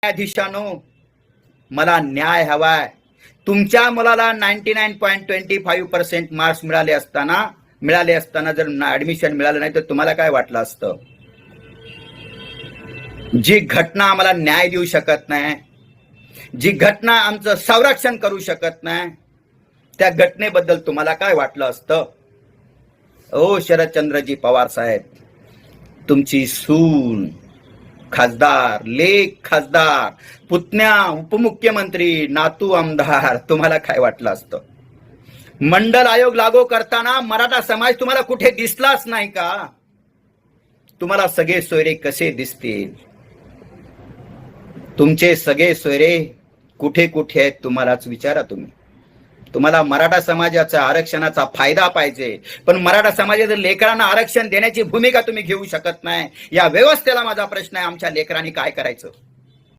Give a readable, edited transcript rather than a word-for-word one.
न्यायाधीशानो, मला न्याय हवाय. तुमच्या मुलाला 99.25% मार्क्स मिळाले असताना जर ऍडमिशन मिळालं नाही तर तुम्हाला काय वाटलं असतं? जी घटना आम्हाला न्याय देऊ शकत नाही, जी घटना आमचं संरक्षण करू शकत नाही, त्या घटनेबद्दल तुम्हाला काय वाटलं असतं? ओ शरदचंद्रजी पवार साहेब, तुमची सून खासदार, लेख खासदार, पुतण्या उपमुख्यमंत्री, नातू आमदार, तुम्हाला काय वाटलं असतं? मंडल आयोग लागू करताना मराठा समाज तुम्हाला कुठे दिसलाच नाही का? तुम्हाला सगळे सोयरे कसे दिसतील? तुमचे सगळे सोयरे कुठे कुठे आहेत तुम्हालाच विचारा तुम्ही. तुम्हाला मराठा समाजाचा आरक्षणाचा फायदा पाहिजे, पण मराठा समाजाच्या लेकरांना आरक्षण देण्याची भूमिका तुम्ही घेऊ शकत नाही. या व्यवस्थेला माझा प्रश्न आहे, आमच्या लेकरांनी काय करायचं?